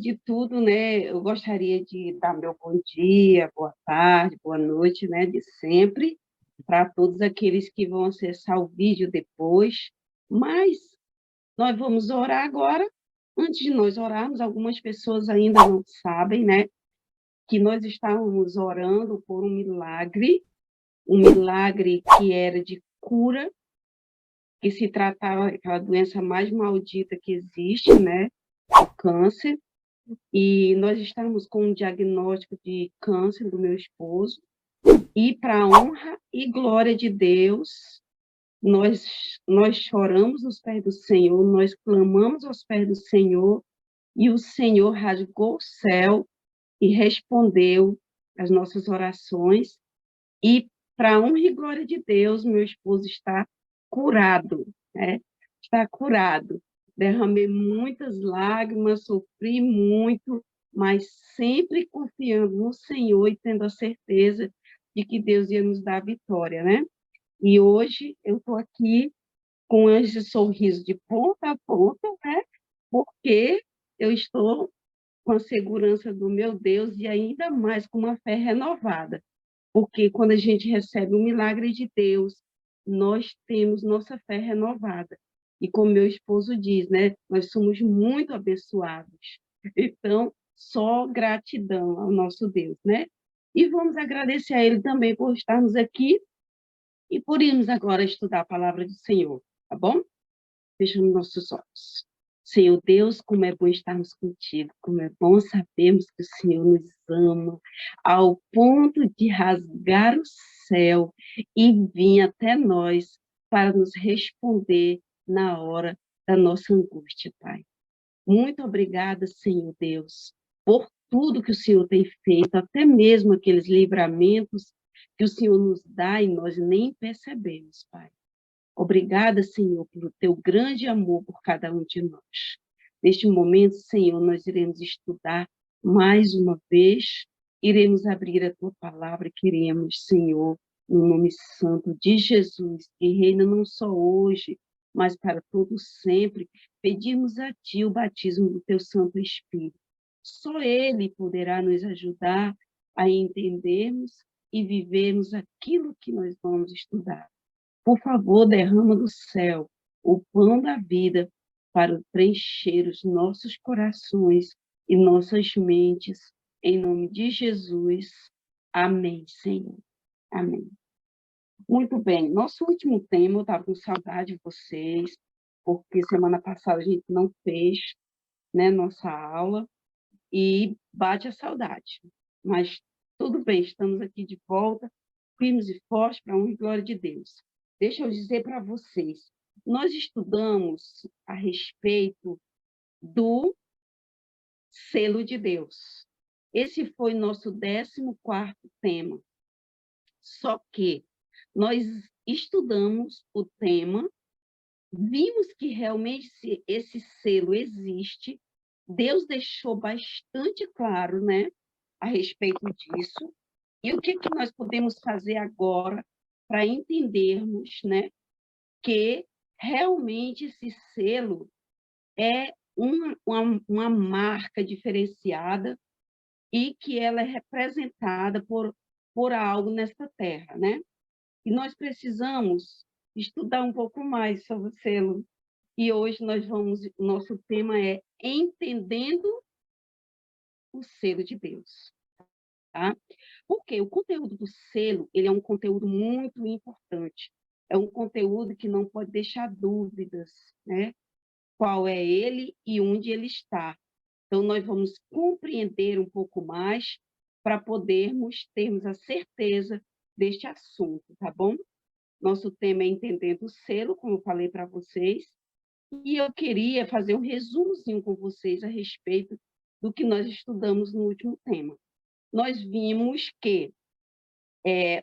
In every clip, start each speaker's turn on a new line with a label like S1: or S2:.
S1: de tudo, né, eu gostaria de dar meu bom dia, boa tarde, boa noite, né, de sempre, para todos aqueles que vão acessar o vídeo depois. Mas nós vamos orar agora. Antes de nós orarmos, algumas pessoas ainda não sabem, né, que nós estávamos orando por um milagre que era de cura, que se tratava daquela doença mais maldita que existe, né, o câncer. E nós estamos com um diagnóstico de câncer do meu esposo, e para a honra e glória de Deus, nós choramos aos pés do Senhor, nós clamamos aos pés do Senhor, e o Senhor rasgou o céu e respondeu às nossas orações, e para a honra e glória de Deus, meu esposo está curado, né? Está curado. Derramei muitas lágrimas, sofri muito, mas sempre confiando no Senhor e tendo a certeza de que Deus ia nos dar a vitória, né? E hoje eu estou aqui com esse sorriso de ponta a ponta, né? Porque eu estou com a segurança do meu Deus e ainda mais com uma fé renovada. Porque quando a gente recebe o milagre de Deus, nós temos nossa fé renovada. E como meu esposo diz, né, nós somos muito abençoados. Então, só gratidão ao nosso Deus, né? E vamos agradecer a Ele também por estarmos aqui e por irmos agora estudar a palavra do Senhor, tá bom? Fechando nossos olhos. Senhor Deus, como é bom estarmos contigo, como é bom sabermos que o Senhor nos ama, ao ponto de rasgar o céu e vir até nós para nos responder na hora da nossa angústia, Pai. Muito obrigada, Senhor Deus, por tudo que o Senhor tem feito, até mesmo aqueles livramentos que o Senhor nos dá e nós nem percebemos, Pai. Obrigada, Senhor, pelo teu grande amor por cada um de nós. Neste momento, Senhor, nós iremos estudar mais uma vez, iremos abrir a tua palavra e queremos, Senhor, no nome santo de Jesus, que reina não só hoje, mas para todo sempre, pedimos a ti o batismo do teu Santo Espírito. Só ele poderá nos ajudar a entendermos e vivermos aquilo que nós vamos estudar. Por favor, derrama do céu o pão da vida para preencher os nossos corações e nossas mentes, em nome de Jesus. Amém, Senhor. Amém. Muito bem, nosso último tema, eu estava com saudade de vocês, porque semana passada a gente não fez, né, nossa aula, e bate a saudade. Mas tudo bem, estamos aqui de volta, firmes e fortes, para a honra e glória de Deus. Deixa eu dizer para vocês, nós estudamos a respeito do selo de Deus. Esse foi nosso 14º tema. Só que nós estudamos o tema, vimos que realmente esse selo existe, Deus deixou bastante claro, né, a respeito disso. E o que nós podemos fazer agora para entendermos, né, que realmente esse selo é uma marca diferenciada e que ela é representada por algo nesta terra, né? E nós precisamos estudar um pouco mais sobre o selo. E hoje nosso tema é Entendendo o Selo de Deus. Tá? Porque o conteúdo do selo, ele é um conteúdo muito importante. É um conteúdo que não pode deixar dúvidas, né? Qual é ele e onde ele está. Então, nós vamos compreender um pouco mais para podermos termos a certeza deste assunto, tá bom? Nosso tema é Entendendo o Selo, como eu falei para vocês, e eu queria fazer um resumozinho com vocês a respeito do que nós estudamos no último tema. Nós vimos que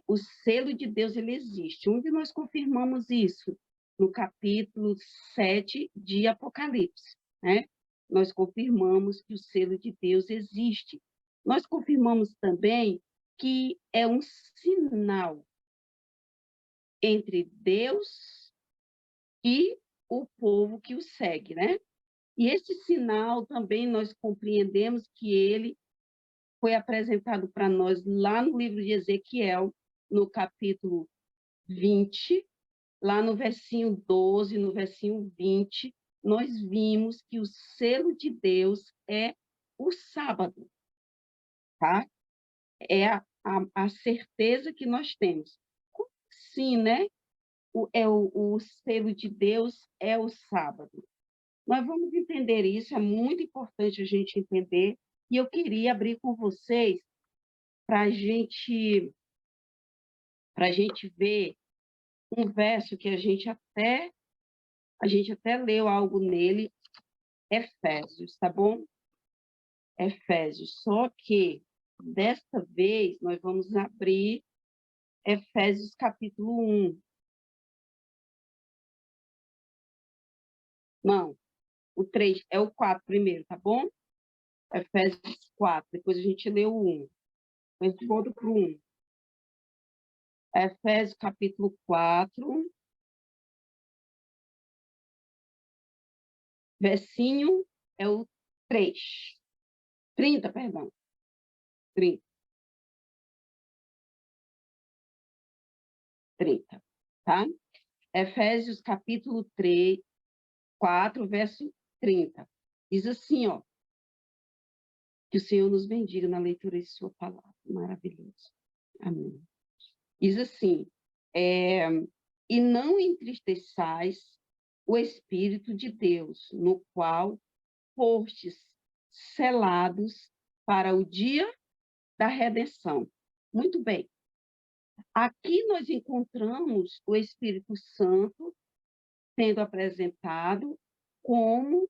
S1: o selo de Deus ele existe. Onde nós confirmamos isso? No capítulo 7 de Apocalipse, né? Nós confirmamos que o selo de Deus existe. Nós confirmamos também que é um sinal entre Deus e o povo que o segue, né? E esse sinal também nós compreendemos que ele foi apresentado para nós lá no livro de Ezequiel, no capítulo 20, lá no versinho 12, no versinho 20, nós vimos que o selo de Deus é o sábado, tá? É a certeza que nós temos. Como assim, né? O selo de Deus é o sábado. Nós vamos entender isso, é muito importante a gente entender, e eu queria abrir com vocês para a gente ver um verso que a gente até leu algo nele, Efésios, tá bom? Efésios. Só que desta vez nós vamos abrir Efésios capítulo 1. Não, o 3 é o 4 primeiro, tá bom? Efésios 4, depois a gente lê o 1. Depois volta para o 1. Efésios capítulo 4, versinho é o 3. 30, perdão. 30. 30, tá? Efésios capítulo 3, 4, verso 30. Diz assim, ó, que o Senhor nos bendiga na leitura de sua palavra. Maravilhoso. Amém. Diz assim, e não entristeçais o Espírito de Deus, no qual fostes selados para o dia da redenção. Muito bem. Aqui nós encontramos o Espírito Santo sendo apresentado como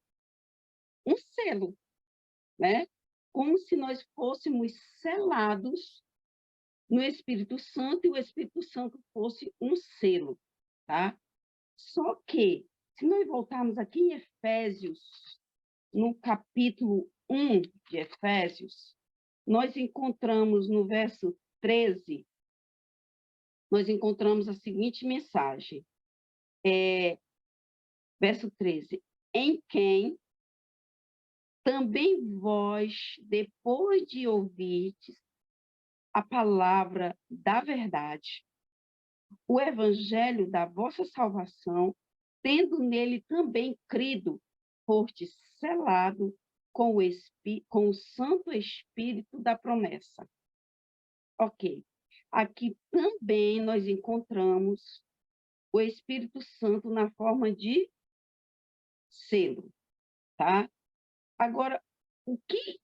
S1: um selo, né? Como se nós fôssemos selados no Espírito Santo e o Espírito Santo fosse um selo, tá? Só que, se nós voltarmos aqui em Efésios, no capítulo 1 de Efésios, nós encontramos no verso 13, nós encontramos a seguinte mensagem. Verso 13. Em quem também vós, depois de ouvirdes a palavra da verdade, o evangelho da vossa salvação, tendo nele também crido, foste selado com o Santo Espírito da promessa. Ok. Aqui também nós encontramos o Espírito Santo na forma de selo, tá? Agora, que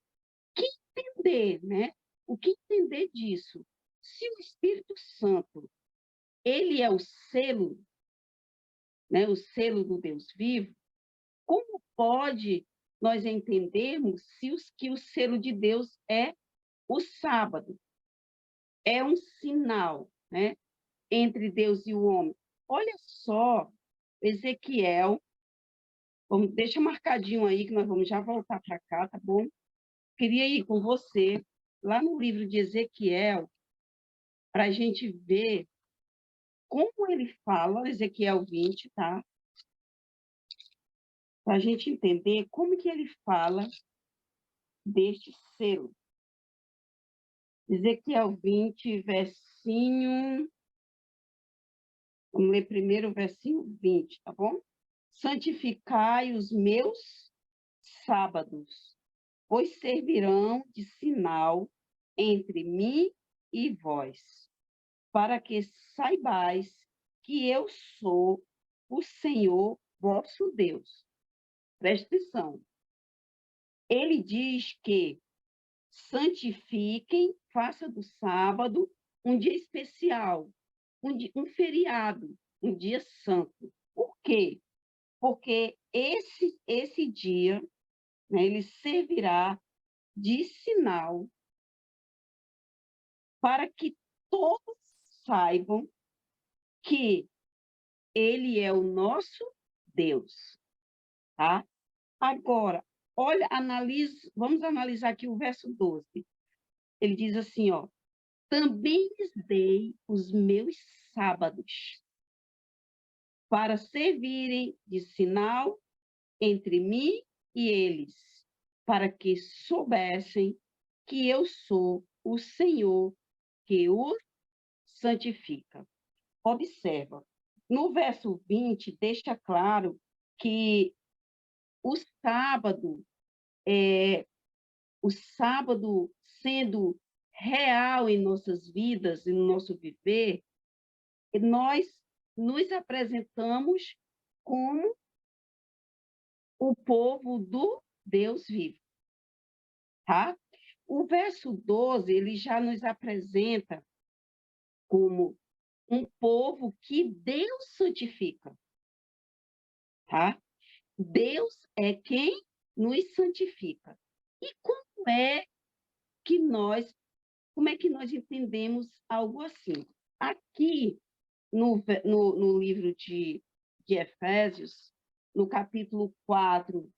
S1: entender, né? O que entender disso? Se o Espírito Santo, ele é o selo, né? O selo do Deus vivo, como pode nós entendermos que o selo de Deus é o sábado? É um sinal, né? Entre Deus e o homem. Olha só, Ezequiel, deixa marcadinho aí que nós vamos já voltar para cá, tá bom? Queria ir com você lá no livro de Ezequiel para a gente ver como ele fala, Ezequiel 20, tá? Para a gente entender como que ele fala deste selo. Ezequiel 20, versinho... Vamos ler primeiro o versinho 20, tá bom? Santificai os meus sábados, pois servirão de sinal entre mim e vós, para que saibais que eu sou o Senhor vosso Deus. Preste atenção. Ele diz que santifiquem, faça do sábado um dia especial, um feriado, um dia santo. Por quê? Porque esse dia, né, ele servirá de sinal para que todos saibam que ele é o nosso Deus, tá? Agora, olha, vamos analisar aqui o verso 12. Ele diz assim, ó, também lhes dei os meus sábados para servirem de sinal entre mim e eles, para que soubessem que eu sou o Senhor que os santifica. Observa, no verso 20, deixa claro que o sábado, o sábado sendo real em nossas vidas e no nosso viver, nós nos apresentamos como o povo do Deus vivo, tá? O verso 12, ele já nos apresenta como um povo que Deus santifica, tá? Deus é quem nos santifica. E como é que nós entendemos algo assim? Aqui, no livro de Efésios, no capítulo 4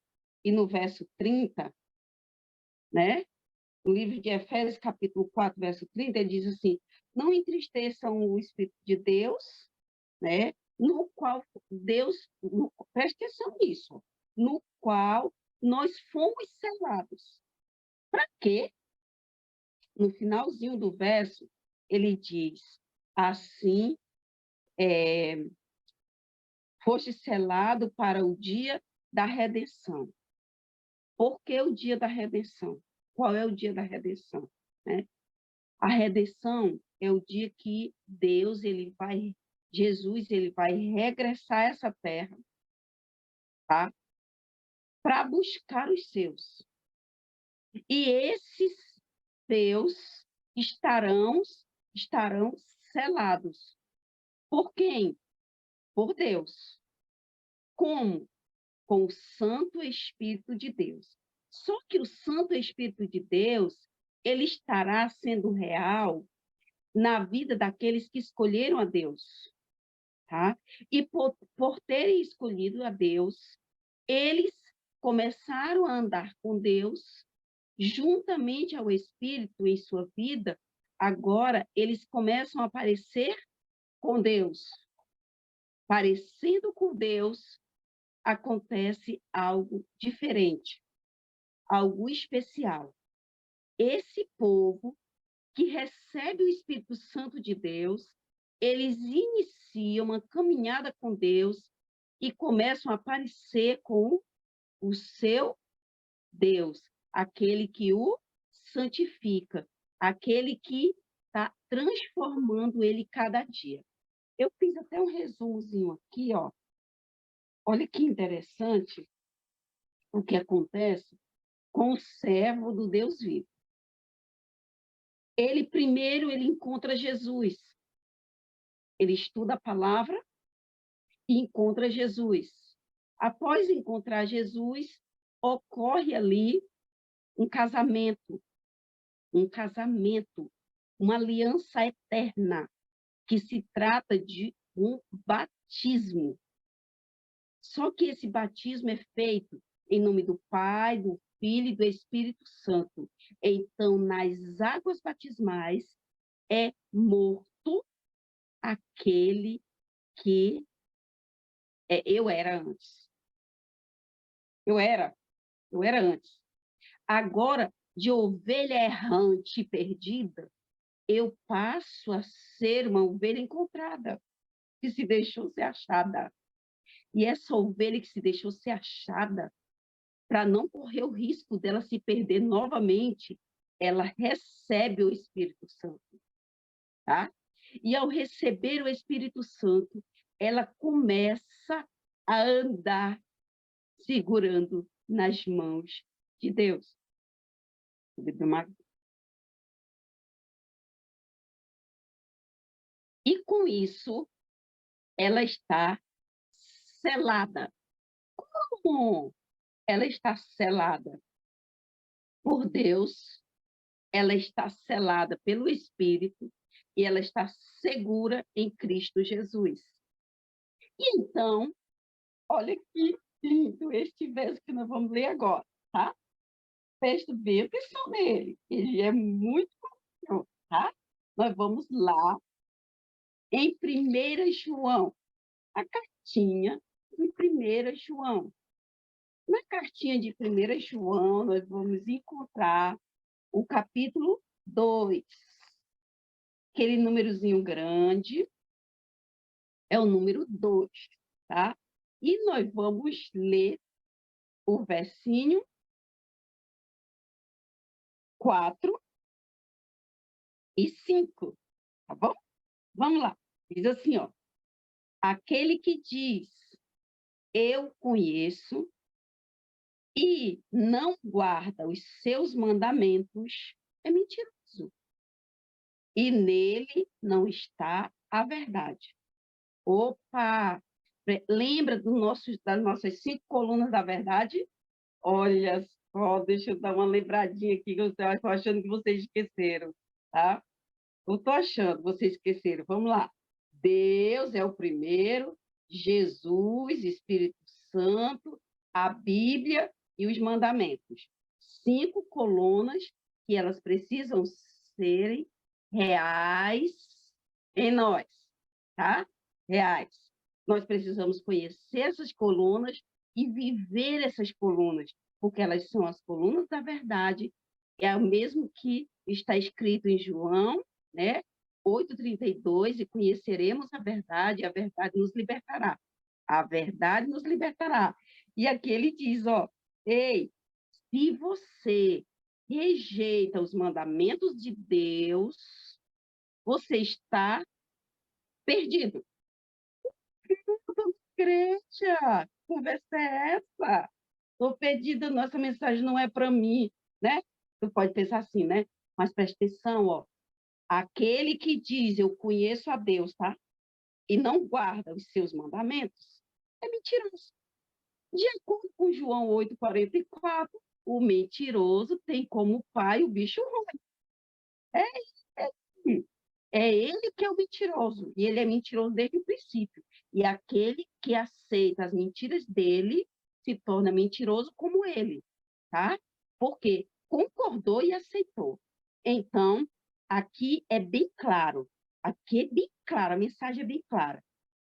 S1: e no verso 30, né? No livro de Efésios, capítulo 4, verso 30, ele diz assim: não entristeçam o Espírito de Deus, né? No qual preste atenção nisso, no qual nós fomos selados. Para quê? No finalzinho do verso, ele diz: assim, foste selado para o dia da redenção. Por que o dia da redenção? Qual é o dia da redenção? Né? A redenção é o dia que Jesus, ele vai regressar a essa terra, tá? Para buscar os seus. E esses seus estarão selados. Por quem? Por Deus. Como? Com o Santo Espírito de Deus. Só que o Santo Espírito de Deus, ele estará sendo real na vida daqueles que escolheram a Deus, tá? E por terem escolhido a Deus, eles começaram a andar com Deus, juntamente ao Espírito em sua vida. Agora, eles começam a aparecer com Deus. Parecendo com Deus, acontece algo diferente, algo especial. Esse povo que recebe o Espírito Santo de Deus, eles iniciam uma caminhada com Deus e começam a aparecer com o seu Deus, aquele que o santifica, aquele que está transformando ele cada dia. Eu fiz até um resumozinho aqui, ó. Olha que interessante o que acontece com o servo do Deus vivo. Ele encontra Jesus. Ele estuda a palavra e encontra Jesus. Após encontrar Jesus, ocorre ali um casamento, uma aliança eterna, que se trata de um batismo. Só que esse batismo é feito em nome do Pai, do Filho e do Espírito Santo. Então, nas águas batismais, é morto aquele que eu era antes. Eu era antes. Agora, de ovelha errante e perdida, eu passo a ser uma ovelha encontrada, que se deixou ser achada. E essa ovelha que se deixou ser achada, para não correr o risco dela se perder novamente, ela recebe o Espírito Santo, tá? E ao receber o Espírito Santo, ela começa a andar segurando nas mãos de Deus. E com isso, ela está selada. Como ela está selada? Por Deus, ela está selada pelo Espírito e ela está segura em Cristo Jesus. E então, olha que lindo este verso que nós vamos ler agora, tá? Preste bem atenção nele, ele é muito curioso, tá? Nós vamos lá em 1 João, a cartinha em 1 João. Na cartinha de 1 João, nós vamos encontrar o capítulo 2. Aquele númerozinho grande é o número 2, tá? E nós vamos ler o versinho 4 e 5, tá bom? Vamos lá. Diz assim, ó. Aquele que diz, eu conheço, e não guarda os seus mandamentos, é mentiroso. E nele não está a verdade. Opa! Lembra das nossas 5 colunas da verdade? Olha só, deixa eu dar uma lembradinha aqui, que eu estou achando que vocês esqueceram, tá? Eu estou achando, vocês esqueceram. Vamos lá. Deus é o primeiro, Jesus, Espírito Santo, a Bíblia e os mandamentos. 5 colunas que elas precisam serem reais em nós, tá? Reais. Nós precisamos conhecer essas colunas e viver essas colunas, porque elas são as colunas da verdade, é o mesmo que está escrito em João, né? 8:32, e conheceremos a verdade, e a verdade nos libertará. A verdade nos libertará. E aqui ele diz, ó, ei, se você rejeita os mandamentos de Deus, você está perdido. Igreja, que conversa é essa? Estou perdida, nossa mensagem não é para mim, né? Tu pode pensar assim, né? Mas presta atenção, ó. Aquele que diz, eu conheço a Deus, tá? E não guarda os seus mandamentos, é mentiroso. De acordo com João 8:44, o mentiroso tem como pai o bicho ruim. É, é, é ele que é o mentiroso, e ele é mentiroso desde o princípio. E aquele que aceita as mentiras dele se torna mentiroso como ele, tá? Porque concordou e aceitou. Então, aqui é bem claro, aqui é bem claro, a mensagem é bem clara.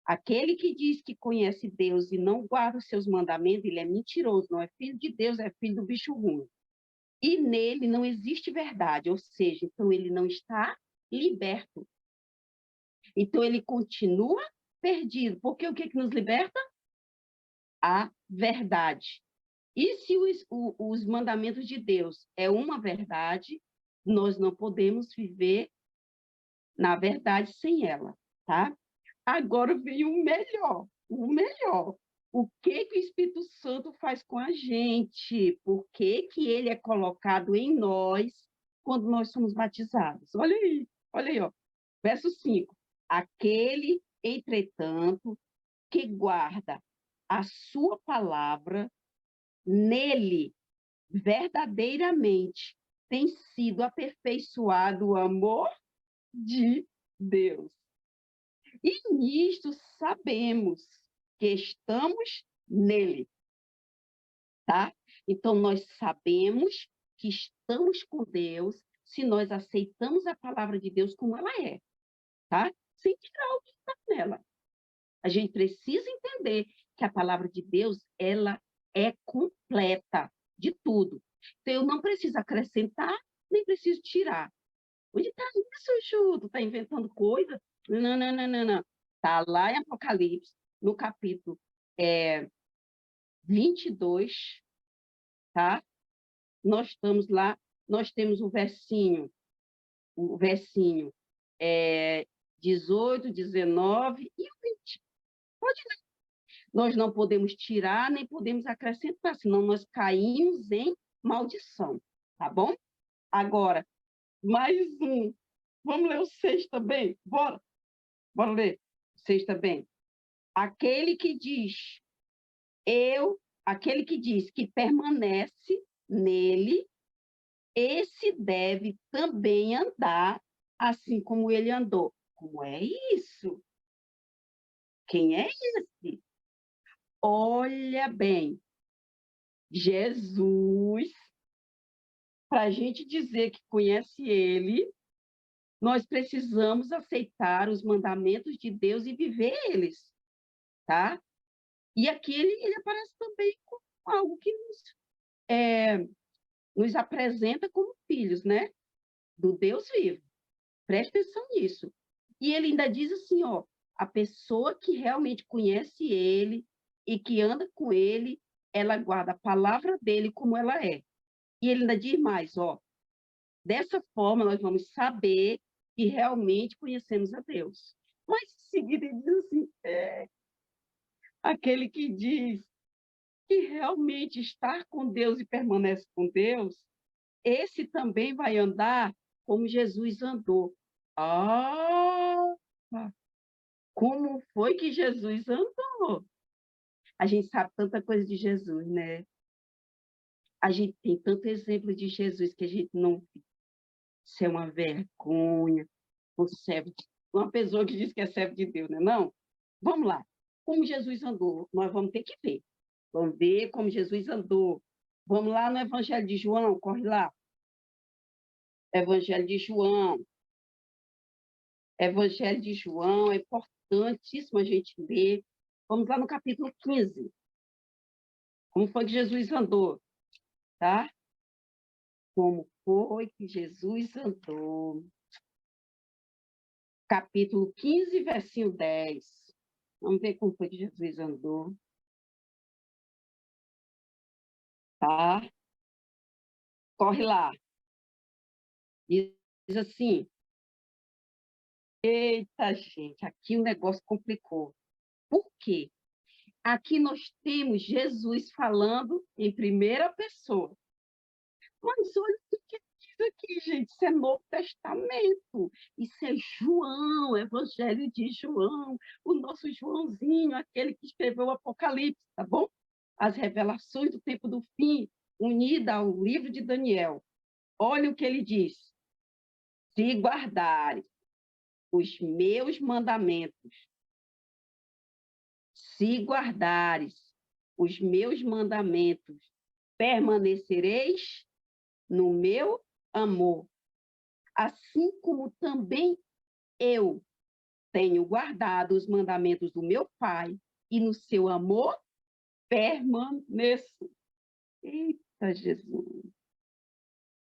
S1: Aquele que diz que conhece Deus e não guarda os seus mandamentos, ele é mentiroso, não é filho de Deus, é filho do bicho ruim. E nele não existe verdade, ou seja, então ele não está liberto. Então ele continua perdido, porque o que nos liberta? A verdade. E se os mandamentos de Deus é uma verdade, nós não podemos viver na verdade sem ela, tá? Agora vem o melhor, o melhor. O que que o Espírito Santo faz com a gente? Por que que ele é colocado em nós quando nós somos batizados? Olha aí, ó. Verso 5. Aquele, entretanto, que guarda a sua palavra, nele verdadeiramente tem sido aperfeiçoado o amor de Deus. E nisto sabemos que estamos nele, tá? Então, nós sabemos que estamos com Deus se nós aceitamos a palavra de Deus como ela é, tá? Sem tirar o que está nela. A gente precisa entender que a palavra de Deus, ela é completa de tudo. Então, eu não preciso acrescentar, nem preciso tirar. Onde está isso, Ju? Tu está inventando coisa? Não, não, não, não, não. Está lá em Apocalipse, no capítulo 22, tá? Nós estamos lá, nós temos o versinho 18, 19 e o 20. Pode ler. Nós não podemos tirar, nem podemos acrescentar, senão nós caímos em maldição, tá bom? Agora, mais um. Vamos ler o 6 também? Bora! Bora ler o 6 também. Aquele que diz, aquele que diz que permanece nele, esse deve também andar assim como ele andou. Como é isso? Quem é esse? Olha bem, Jesus, para a gente dizer que conhece ele, nós precisamos aceitar os mandamentos de Deus e viver eles, tá? E aqui ele aparece também algo que nos apresenta como filhos, né? Do Deus vivo. Preste atenção nisso. E ele ainda diz assim, ó, a pessoa que realmente conhece ele e que anda com ele, ela guarda a palavra dele como ela é. E ele ainda diz mais, ó, dessa forma nós vamos saber que realmente conhecemos a Deus. Mas em seguida ele diz assim, aquele que diz que realmente estar com Deus e permanece com Deus, esse também vai andar como Jesus andou. Ah, como foi que Jesus andou? A gente sabe tanta coisa de Jesus, né? A gente tem tanto exemplo de Jesus que a gente não... Isso é uma vergonha. O servo de... Uma pessoa que diz que é servo de Deus, né? Não? Vamos lá. Como Jesus andou? Nós vamos ter que ver. Vamos ver como Jesus andou. Vamos lá no Evangelho de João, corre lá. Evangelho de João. Evangelho de João, é importantíssimo a gente ler. Vamos lá no capítulo 15. Como foi que Jesus andou, tá? Como foi que Jesus andou. Capítulo 15, versinho 10. Vamos ver como foi que Jesus andou, tá? Corre lá. Diz assim, eita, gente, aqui o negócio complicou. Por quê? Aqui nós temos Jesus falando em primeira pessoa. Mas olha o que diz aqui, gente. Isso é Novo Testamento. Isso é João, Evangelho de João. O nosso Joãozinho, aquele que escreveu o Apocalipse, tá bom? As revelações do tempo do fim, unida ao livro de Daniel. Olha o que ele diz. Se guardares os meus mandamentos, se guardares os meus mandamentos, permanecereis no meu amor, assim como também eu tenho guardado os mandamentos do meu Pai, e no seu amor permaneço. Eita, Jesus!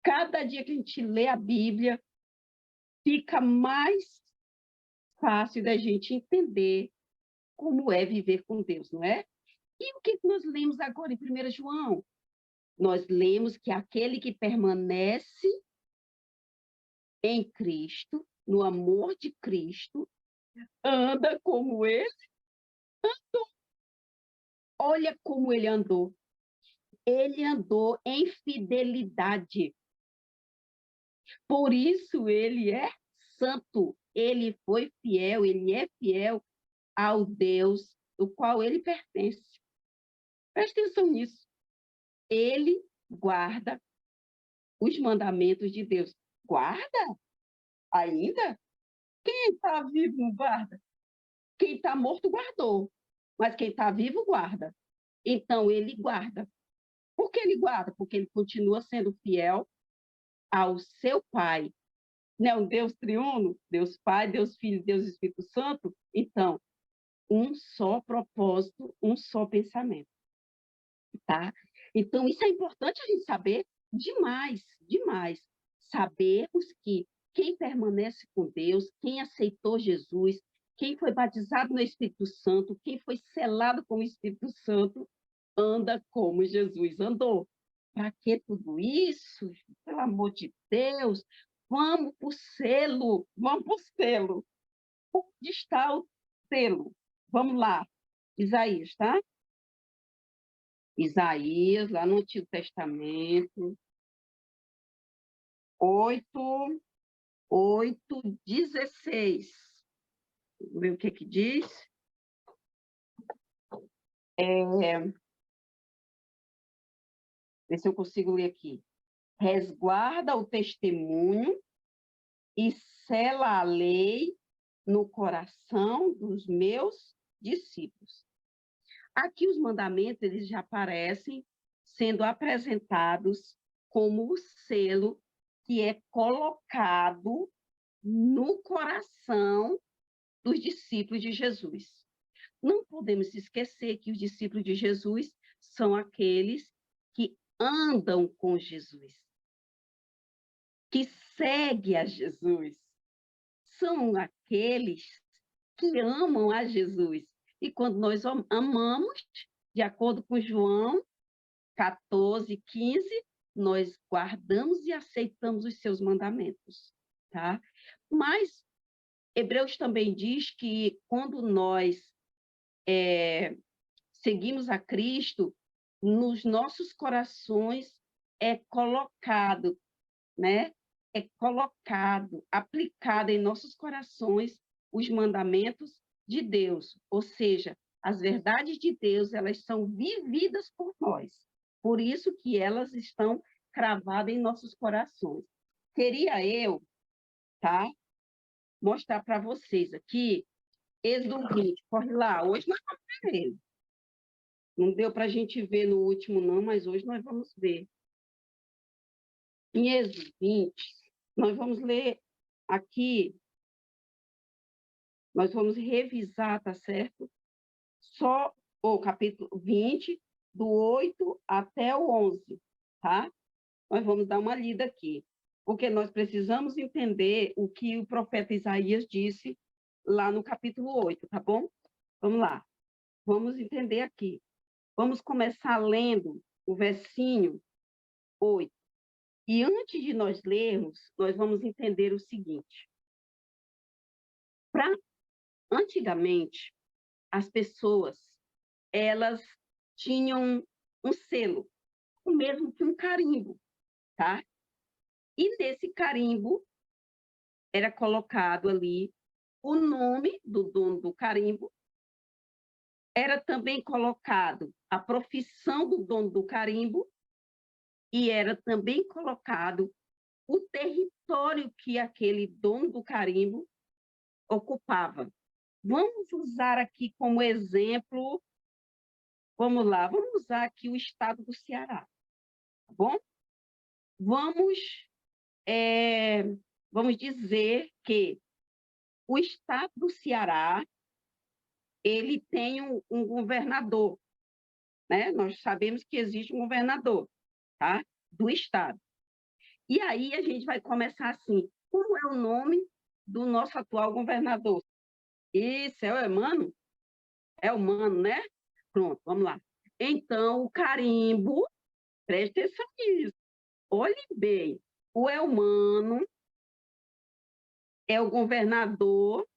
S1: Cada dia que a gente lê a Bíblia, fica mais fácil da gente entender como é viver com Deus, não é? E o que nós lemos agora em 1 João? Nós lemos que aquele que permanece em Cristo, no amor de Cristo, anda como ele andou. Olha como ele andou. Ele andou em fidelidade. Por isso ele é santo. Ele foi fiel, ele é fiel ao Deus do qual ele pertence. Presta atenção nisso. Ele guarda os mandamentos de Deus. Guarda? Ainda? Quem está vivo não guarda? Quem está morto guardou. Mas quem está vivo guarda. Então ele guarda. Por que ele guarda? Porque ele continua sendo fiel ao seu Pai. Não é um Deus triuno? Deus Pai, Deus Filho, Deus Espírito Santo? Então, um só propósito, um só pensamento. Tá? Então, isso é importante a gente saber demais, demais. Sabermos que quem permanece com Deus, quem aceitou Jesus, quem foi batizado no Espírito Santo, quem foi selado com o Espírito Santo, anda como Jesus andou. Para que tudo isso? Pelo amor de Deus, vamos para o selo, vamos para o selo. Onde está o selo? Vamos lá, Isaías, tá? Isaías, lá no Antigo Testamento, 8:16. Vamos ver o que diz. Ver se eu consigo ler aqui. Resguarda o testemunho e sela a lei no coração dos meus discípulos. Aqui os mandamentos eles já aparecem sendo apresentados como o selo que é colocado no coração dos discípulos de Jesus. Não podemos esquecer que os discípulos de Jesus são aqueles que andam com Jesus, que seguem a Jesus. São aqueles que amam a Jesus. E quando nós amamos, de acordo com João 14:15, nós guardamos e aceitamos os seus mandamentos, tá? Mas Hebreus também diz que quando nós seguimos a Cristo, nos nossos corações é colocado, né? É colocado, aplicado em nossos corações os mandamentos de Deus, ou seja, as verdades de Deus, elas são vividas por nós. Por isso que elas estão cravadas em nossos corações. Queria eu, tá? Mostrar para vocês aqui, Êxodo 20, corre lá, hoje nós vamos ver ele. Não deu para a gente ver no último não, mas hoje nós vamos ver. Em Êxodo 20, nós vamos ler aqui, nós vamos revisar, tá certo? Só o capítulo 20, do 8 até o 11, tá? Nós vamos dar uma lida aqui, porque nós precisamos entender o que o profeta Isaías disse lá no capítulo 8, tá bom? Vamos lá, vamos entender aqui. Vamos começar lendo o versinho 8. E antes de nós lermos, nós vamos entender o seguinte. Antigamente, as pessoas, elas tinham um selo, o mesmo que um carimbo, tá? E nesse carimbo era colocado ali o nome do dono do carimbo, era também colocado a profissão do dono do carimbo e era também colocado o território que aquele dono do carimbo ocupava. Vamos usar aqui como exemplo, vamos lá, vamos usar aqui o estado do Ceará, tá bom? Vamos dizer que o estado do Ceará, ele tem um governador, né? Nós sabemos que existe um governador, tá? Do estado. E aí a gente vai começar assim, como é o nome do nosso atual governador? Isso, é o Emano? É o Mano, né? Pronto, vamos lá. Então, o carimbo, preste atenção nisso. Olhe bem, o Elmano é o governador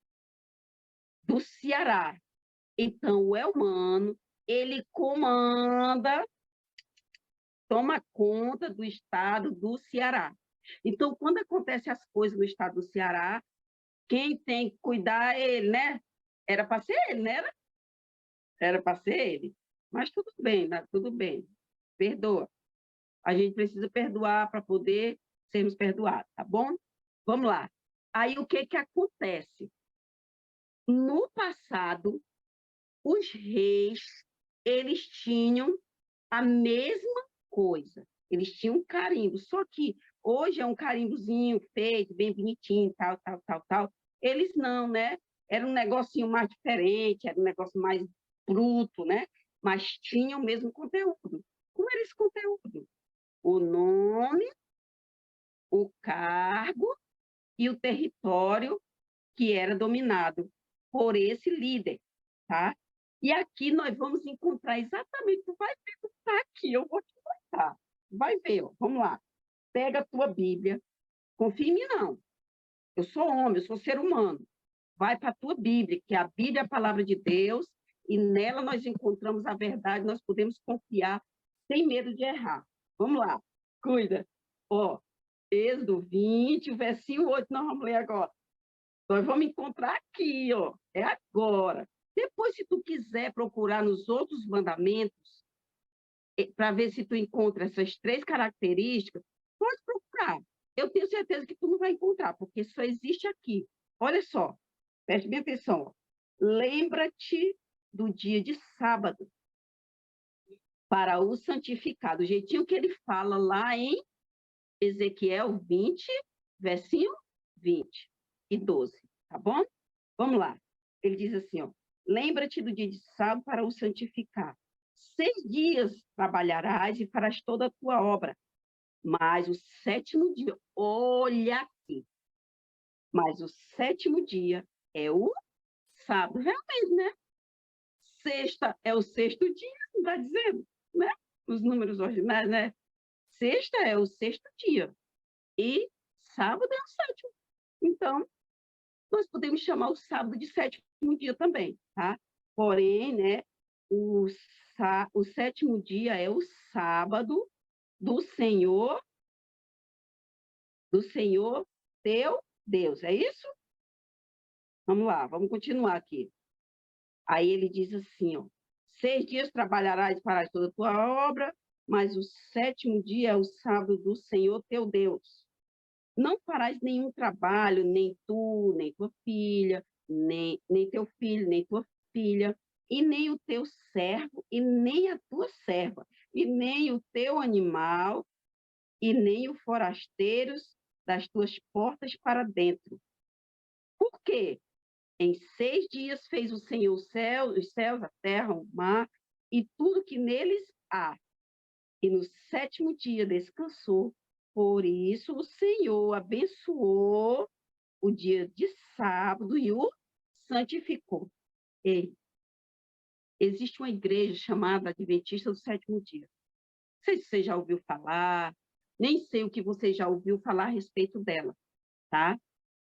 S1: do Ceará. Então, o Elmano, ele comanda, toma conta do estado do Ceará. Então, quando acontecem as coisas no estado do Ceará, quem tem que cuidar é ele, né? Era para ser ele, né? Era para ser ele. Mas tudo bem, né? Tudo bem. Perdoa. A gente precisa perdoar para poder sermos perdoados, tá bom? Vamos lá. Aí, o que acontece? No passado, os reis, eles tinham a mesma coisa. Eles tinham um carimbo, só que hoje é um carimbozinho feito, bem bonitinho, tal, tal, tal, tal. Eles não, né? Era um negocinho mais diferente, era um negócio mais bruto, né? Mas tinha o mesmo conteúdo. Como era esse conteúdo? O nome, o cargo e o território que era dominado por esse líder, tá? E aqui nós vamos encontrar exatamente, tu vai ver o que está aqui, eu vou te mostrar. Vai ver, ó. Vamos lá. Pega a tua Bíblia, confia em mim não. Eu sou homem, eu sou ser humano. Vai para a tua Bíblia, que a Bíblia é a palavra de Deus, e nela nós encontramos a verdade, nós podemos confiar sem medo de errar. Vamos lá, cuida. Ó, Êxodo 20, o versinho 8, nós vamos ler agora. Nós vamos encontrar aqui, ó, é agora. Depois, se tu quiser procurar nos outros mandamentos, para ver se tu encontra essas 3 características, pode procurar. Eu tenho certeza que tu não vai encontrar, porque só existe aqui. Olha só, preste bem atenção. Lembra-te do dia de sábado para o santificar, do jeitinho que ele fala lá em Ezequiel 20, versinho 20 e 12, tá bom? Vamos lá. Ele diz assim, ó, lembra-te do dia de sábado para o santificar. 6 dias trabalharás e farás toda a tua obra, mas o sétimo dia, olha aqui, mas o sétimo dia é o sábado, realmente, né? Sexta é o sexto dia, não está dizendo, né? Os números ordinais, né? Sexta é o sexto dia e sábado é o sétimo. Então, nós podemos chamar o sábado de sétimo dia também, tá? Porém, né, o sétimo dia é o sábado do Senhor teu Deus, é isso? Vamos lá, vamos continuar aqui. Aí ele diz assim, ó, 6 dias trabalharás e farás toda a tua obra, mas o sétimo dia é o sábado do Senhor teu Deus. Não farás nenhum trabalho, nem tu, nem tua filha, nem teu filho, nem tua filha, e nem o teu servo, e nem a tua serva, e nem o teu animal, e nem o forasteiros das tuas portas para dentro. Por quê? Em 6 dias fez o Senhor os céus, a terra, o mar, e tudo que neles há. E no sétimo dia descansou. Por isso o Senhor abençoou o dia de sábado e o santificou. Ei, existe uma igreja chamada Adventista do Sétimo Dia. Não sei se você já ouviu falar, nem sei o que você já ouviu falar a respeito dela, tá?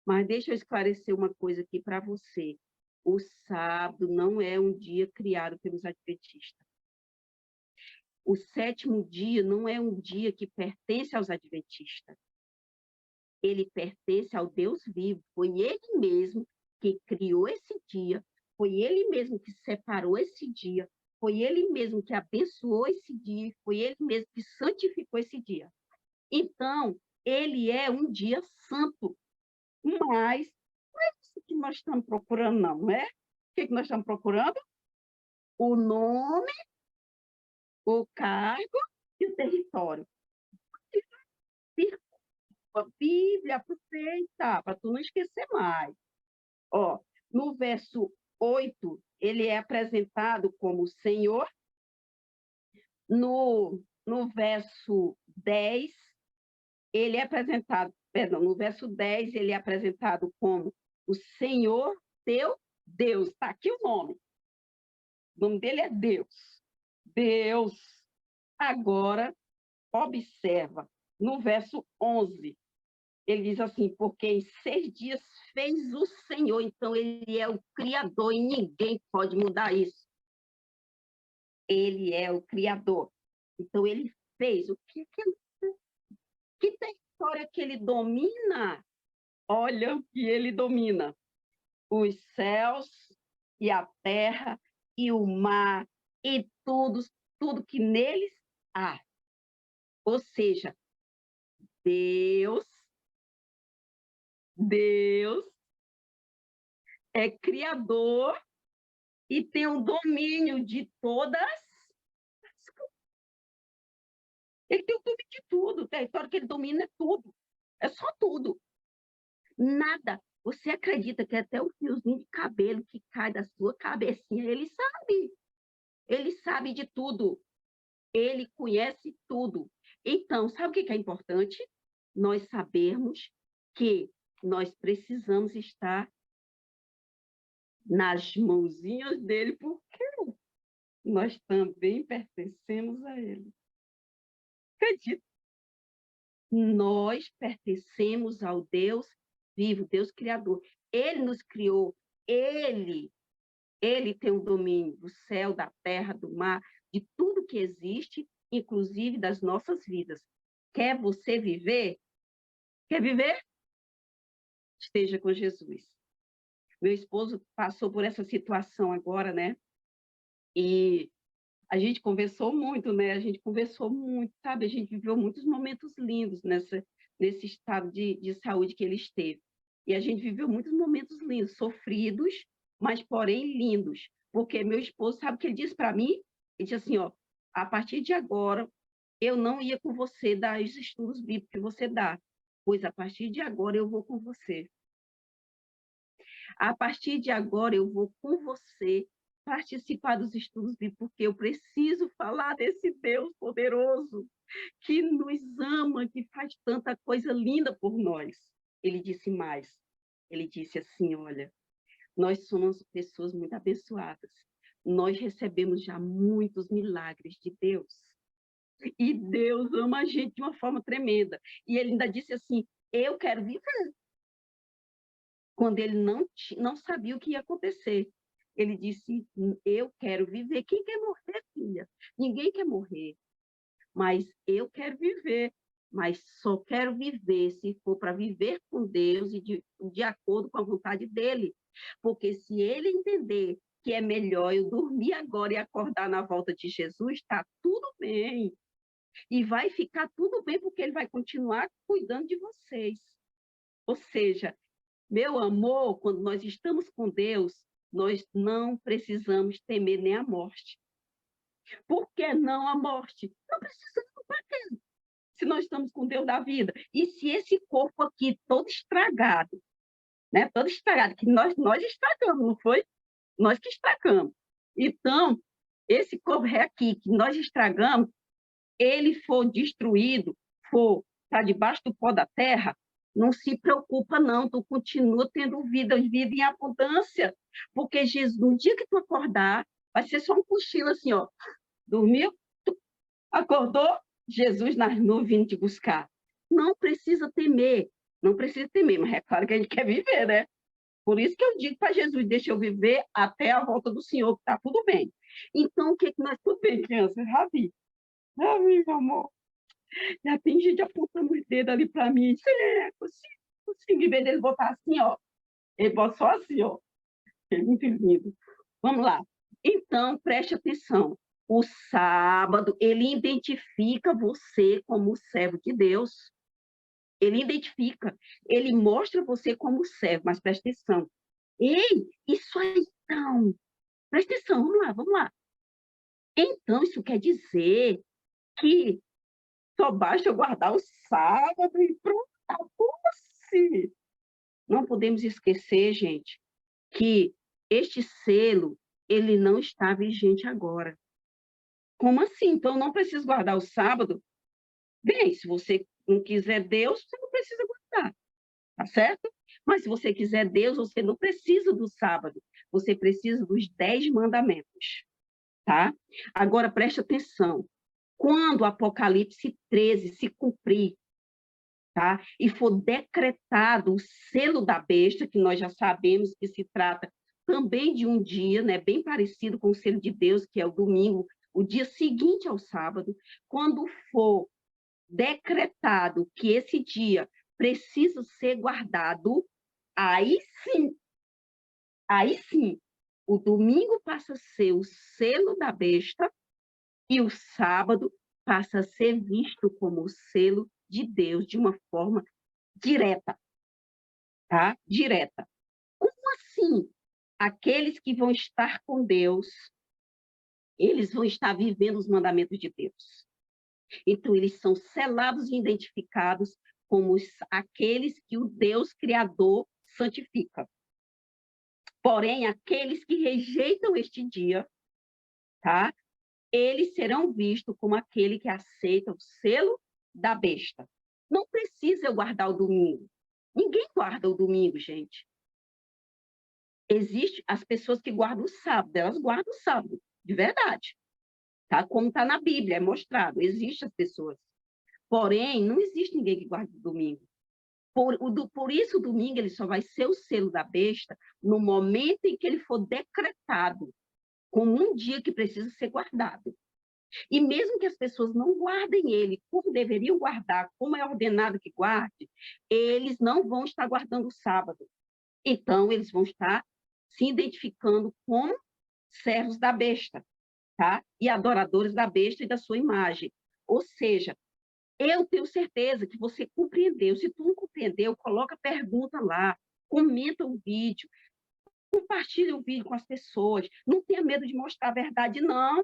S1: Mas deixa eu esclarecer uma coisa aqui para você. O sábado não é um dia criado pelos adventistas. O sétimo dia não é um dia que pertence aos adventistas. Ele pertence ao Deus vivo. Foi ele mesmo que criou esse dia, foi ele mesmo que separou esse dia, foi ele mesmo que abençoou esse dia, foi ele mesmo que santificou esse dia. Então, ele é um dia santo, mas não é isso que nós estamos procurando, não é? O que nós estamos procurando? O nome, o cargo e o território. A Bíblia, aproveita, para tu não esquecer mais. Ó, no verso 8, ele é apresentado como Senhor. No verso 10, ele é apresentado, perdão, no verso 10, ele é apresentado como o Senhor teu Deus. Está aqui o nome. O nome dele é Deus. Deus. Agora, observa, no verso 11, ele diz assim, porque em 6 dias fez o Senhor, então ele é o Criador e ninguém pode mudar isso. Ele é o Criador. Então ele fez o que território que ele domina? Olha o que ele domina. Os céus e a terra e o mar e tudo que neles há. Ou seja, Deus é criador e tem o domínio de todas as coisas. Ele tem o domínio de tudo. O território que ele domina é tudo. É só tudo. Nada. Você acredita que até o fiozinho de cabelo que cai da sua cabecinha, ele sabe. Ele sabe de tudo. Ele conhece tudo. Então, sabe o que é importante? Nós sabermos que nós precisamos estar nas mãozinhas dele, porque nós também pertencemos a ele. Acredita? Nós pertencemos ao Deus vivo, Deus Criador. Ele nos criou, ele tem o domínio do céu, da terra, do mar, de tudo que existe, inclusive das nossas vidas. Quer você viver? Quer viver? Esteja com Jesus. Meu esposo passou por essa situação agora, né? E a gente conversou muito, né? A gente conversou muito, sabe? A gente viveu muitos momentos lindos nesse estado de saúde que ele esteve. E a gente viveu muitos momentos lindos, sofridos, mas porém lindos. Porque meu esposo, sabe o que ele disse para mim? Ele disse assim, ó, a partir de agora, eu não ia com você dar os estudos bíblicos que você dá, pois a partir de agora eu vou com você. A partir de agora eu vou com você participar dos estudos bíblicos, porque eu preciso falar desse Deus poderoso, que nos ama, que faz tanta coisa linda por nós. Ele disse mais. Ele disse assim, olha, nós somos pessoas muito abençoadas. Nós recebemos já muitos milagres de Deus. E Deus ama a gente de uma forma tremenda. E ele ainda disse assim, eu quero viver. Quando ele não sabia o que ia acontecer. Ele disse, eu quero viver. Quem quer morrer, filha? Ninguém quer morrer. Mas eu quero viver. Mas só quero viver se for para viver com Deus e de acordo com a vontade dele. Porque se ele entender que é melhor eu dormir agora e acordar na volta de Jesus, está tudo bem. E vai ficar tudo bem, porque ele vai continuar cuidando de vocês. Ou seja, meu amor, quando nós estamos com Deus, nós não precisamos temer nem a morte. Por que não a morte? Não precisamos, para quê? Se nós estamos com Deus da vida. E se esse corpo aqui todo estragado, né? Todo estragado, que nós estragamos, não foi? Nós que estragamos. Então, esse corpo aqui que nós estragamos, ele for destruído, for para debaixo do pó da terra, não se preocupa, não. Tu continua tendo vida em abundância. Porque Jesus, no dia que tu acordar, vai ser só um cochilo assim, ó. Dormiu, acordou, Jesus nas nuvens te buscar. Não precisa temer, não precisa temer, mas é claro que a gente quer viver, né? Por isso que eu digo para Jesus, deixa eu viver até a volta do Senhor, que está tudo bem. Então, o que nós... Tudo bem, criança? Ravi, meu amor. Já tem gente apontando os dedos ali para mim. Consigo. Em vez dele botar assim, ó. Ele bota só assim, ó. É muito lindo. Vamos lá. Então, preste atenção. O sábado, ele identifica você como servo de Deus. Ele identifica. Ele mostra você como servo, mas preste atenção. Ei, isso aí, então. Preste atenção, vamos lá. Então, isso quer dizer que só basta eu guardar o sábado e pronto, acabou-se. Não podemos esquecer, gente, que este selo, ele não está vigente agora. Como assim? Então, não preciso guardar o sábado? Bem, se você não quiser Deus, você não precisa guardar, tá certo? Mas se você quiser Deus, você não precisa do sábado, você precisa dos 10 mandamentos, tá? Agora, preste atenção. Quando o Apocalipse 13 se cumprir, tá? E for decretado o selo da besta, que nós já sabemos que se trata também de um dia, né, bem parecido com o selo de Deus, que é o domingo, o dia seguinte ao sábado, quando for decretado que esse dia precisa ser guardado, aí sim, o domingo passa a ser o selo da besta e o sábado passa a ser visto como o selo de Deus de uma forma direta, tá? Direta. Como assim? Aqueles que vão estar com Deus, eles vão estar vivendo os mandamentos de Deus. Então, eles são selados e identificados como aqueles que o Deus Criador santifica. Porém, aqueles que rejeitam este dia, tá? Eles serão vistos como aquele que aceita o selo da besta. Não precisa eu guardar o domingo. Ninguém guarda o domingo, gente. Existem as pessoas que guardam o sábado, elas guardam o sábado, de verdade. Tá? Como está na Bíblia, é mostrado, existem as pessoas. Porém, não existe ninguém que guarde o domingo. Por isso, o domingo ele só vai ser o selo da besta no momento em que ele for decretado como um dia que precisa ser guardado. E mesmo que as pessoas não guardem ele como deveriam guardar, como é ordenado que guarde, eles não vão estar guardando o sábado. Então, eles vão estar se identificando como servos da besta, tá? E adoradores da besta e da sua imagem. Ou seja, eu tenho certeza que você compreendeu. Se tu não compreendeu, coloca pergunta lá, comenta o vídeo, compartilha o vídeo com as pessoas. Não tenha medo de mostrar a verdade, não.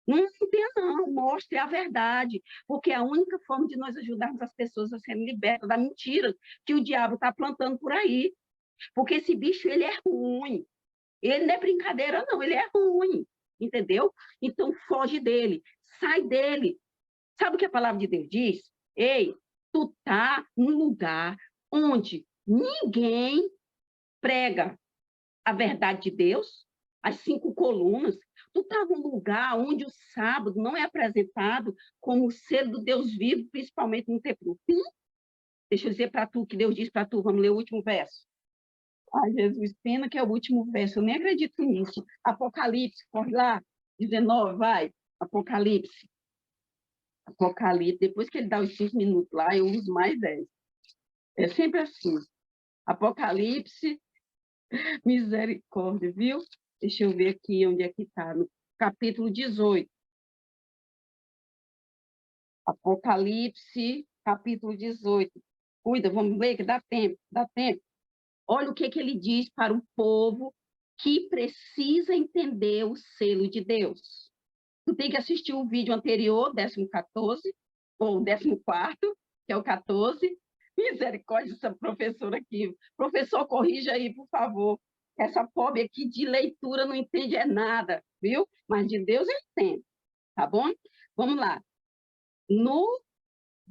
S1: Não tenha, não. Mostre a verdade. Porque é a única forma de nós ajudarmos as pessoas a serem libertas da mentira que o diabo está plantando por aí. Porque esse bicho, ele é ruim. Ele não é brincadeira, não, ele é ruim, entendeu? Então, foge dele, sai dele. Sabe o que a palavra de Deus diz? Ei, tu tá num lugar onde ninguém prega a verdade de Deus, as 5 colunas. Tu está num lugar onde o sábado não é apresentado como o selo do Deus vivo, principalmente no tempo do fim. Deixa eu dizer para tu, que Deus diz para tu, vamos ler o último verso. Ai, Jesus, pena que é o último verso, eu nem acredito nisso. Apocalipse, corre lá, 19, vai, Apocalipse. Apocalipse, depois que ele dá os 5 minutos lá, eu uso mais 10. É sempre assim. Apocalipse, misericórdia, viu? Deixa eu ver aqui onde é que está, no capítulo 18. Apocalipse, capítulo 18. Cuida, vamos ver que dá tempo, dá tempo. Olha o que ele diz para o povo que precisa entender o selo de Deus. Tu tem que assistir o vídeo anterior, 14, ou 14, que é o 14. Misericórdia, essa professora aqui. Professor, corrija aí, por favor. Essa pobre aqui de leitura não entende é nada, viu? Mas de Deus eu entendo, tá bom? Vamos lá. No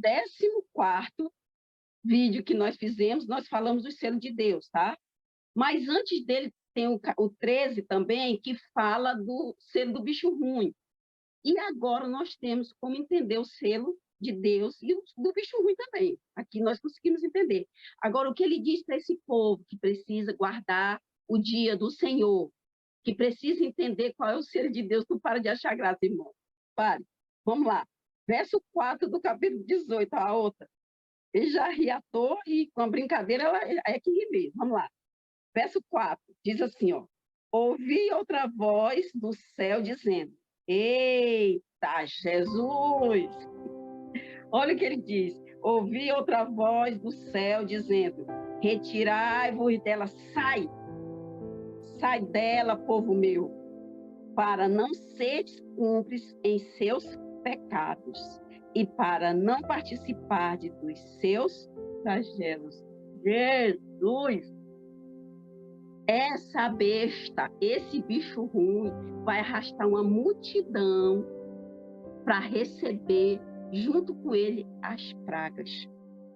S1: 14º vídeo que nós fizemos, nós falamos do selo de Deus, tá? Mas antes dele tem o 13 também, que fala do selo do bicho ruim. E agora nós temos como entender o selo de Deus e do bicho ruim também. Aqui nós conseguimos entender. Agora, o que ele diz para esse povo que precisa guardar o dia do Senhor, que precisa entender qual é o selo de Deus, não para de achar graça, irmão. Pare. Vamos lá. Verso 4 do capítulo 18, a outra. Ele já ri à toa e com a brincadeira ela é que ri mesmo. Vamos lá. Verso 4 diz assim, ó. Ouvi outra voz do céu dizendo, eita, Jesus! Olha o que ele diz. Ouvi outra voz do céu dizendo, retirai-vos dela, sai! Sai dela, povo meu, para não seres cúmplices em seus pecados e para não participar dos seus flagelos. Jesus! Essa besta, esse bicho ruim, vai arrastar uma multidão para receber, junto com ele, as pragas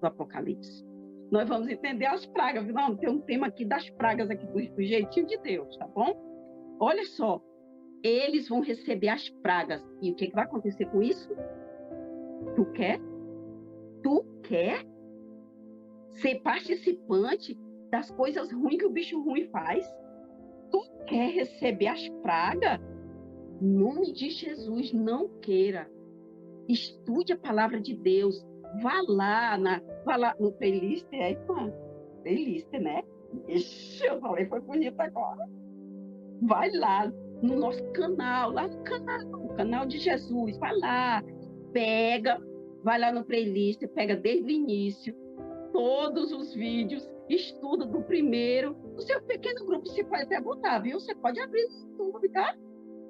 S1: do Apocalipse. Nós vamos entender as pragas, não, tem um tema aqui das pragas aqui do jeitinho de Deus, tá bom? Olha só, eles vão receber as pragas. E o que vai acontecer com isso? Tu quer? Tu quer ser participante das coisas ruins que o bicho ruim faz? Tu quer receber as pragas? Em nome de Jesus, não queira. Estude a palavra de Deus. Vá lá no playlist, playlist, né? Ixi, eu falei, foi bonito agora. Vai lá no nosso canal, lá no canal de Jesus, vai lá, vai lá no playlist, pega desde o início, todos os vídeos, estuda do primeiro, no seu pequeno grupo, você pode até botar, viu? Você pode abrir no YouTube, tá?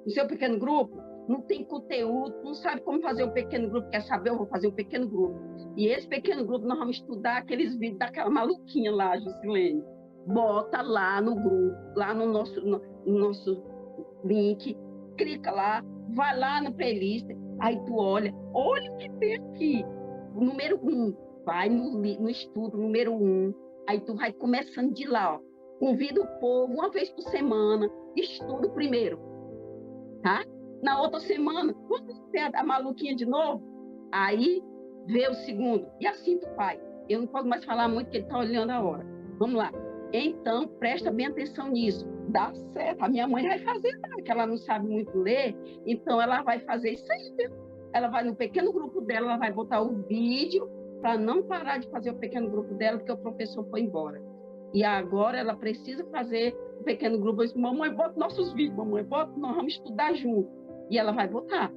S1: No seu pequeno grupo, não tem conteúdo, não sabe como fazer um pequeno grupo, quer saber, eu vou fazer um pequeno grupo. E esse pequeno grupo, nós vamos estudar aqueles vídeos daquela maluquinha lá, Juscelene. Bota lá no grupo, lá no nosso link, clica lá, vai lá na playlist, aí tu olha o que tem aqui. O número 1, vai no estudo, número 1, aí tu vai começando de lá, ó. Convida o povo, uma vez por semana, estuda o primeiro, tá? Na outra semana, vamos ver a maluquinha de novo, aí vê o segundo, e assim tu vai. Eu não posso mais falar muito, porque ele está olhando a hora. Vamos lá. Então, presta bem atenção nisso. Dá certo. A minha mãe vai fazer, porque ela não sabe muito ler, então ela vai fazer isso aí, viu? Ela vai no pequeno grupo dela, ela vai botar o vídeo para não parar de fazer o pequeno grupo dela, porque o professor foi embora. E agora ela precisa fazer o pequeno grupo. Eu disse, mamãe, bota nossos vídeos, mamãe, bota, nós vamos estudar junto. E ela vai botar.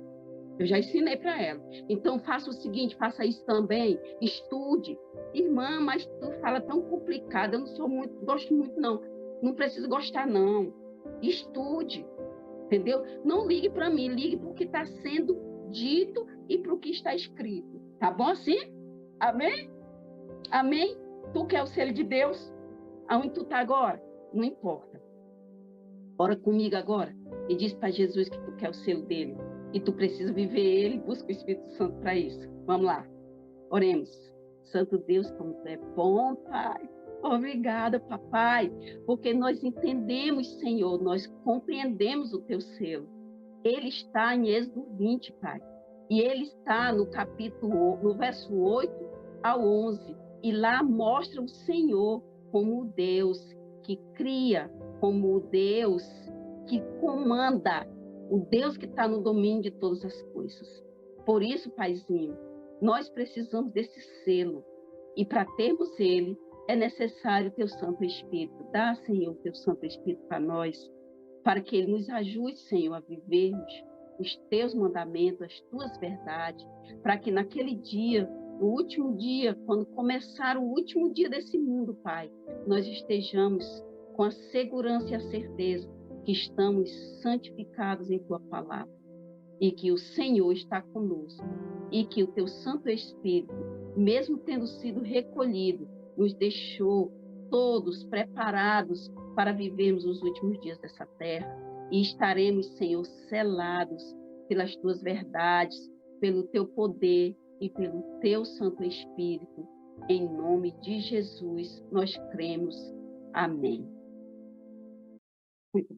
S1: Eu já ensinei para ela. Então, faça o seguinte, faça isso também, estude. Irmã, mas tu fala tão complicado, eu não sou muito, gosto muito, não. Não preciso gostar, não. Estude, entendeu? Não ligue para mim, ligue para o que está sendo dito e para o que está escrito. Tá bom assim? Amém? Amém? Tu quer o selo de Deus? Aonde tu está agora? Não importa. Ora comigo agora e diz para Jesus que tu quer o selo dele. E tu precisa viver ele, busca o Espírito Santo para isso. Vamos lá, oremos. Santo Deus, como tu é bom, Pai. Obrigada, papai, porque nós entendemos, Senhor, nós compreendemos o teu selo. Ele está em Êxodo 20, Pai. E ele está no verso 8 ao 11. E lá mostra o Senhor como o Deus que cria, como o Deus que comanda, o Deus que está no domínio de todas as coisas. Por isso, Paizinho, nós precisamos desse selo. E para termos ele, é necessário o teu Santo Espírito. Dá, Senhor, o teu Santo Espírito para nós, para que ele nos ajude, Senhor, a vivermos os teus mandamentos, as tuas verdades, para que naquele dia, no último dia, quando começar o último dia desse mundo, Pai, nós estejamos com a segurança e a certeza que estamos santificados em tua palavra e que o Senhor está conosco e que o teu Santo Espírito, mesmo tendo sido recolhido, nos deixou todos preparados para vivermos os últimos dias dessa terra e estaremos, Senhor, selados pelas tuas verdades, pelo teu poder e pelo teu Santo Espírito. Em nome de Jesus, nós cremos. Amém. Muito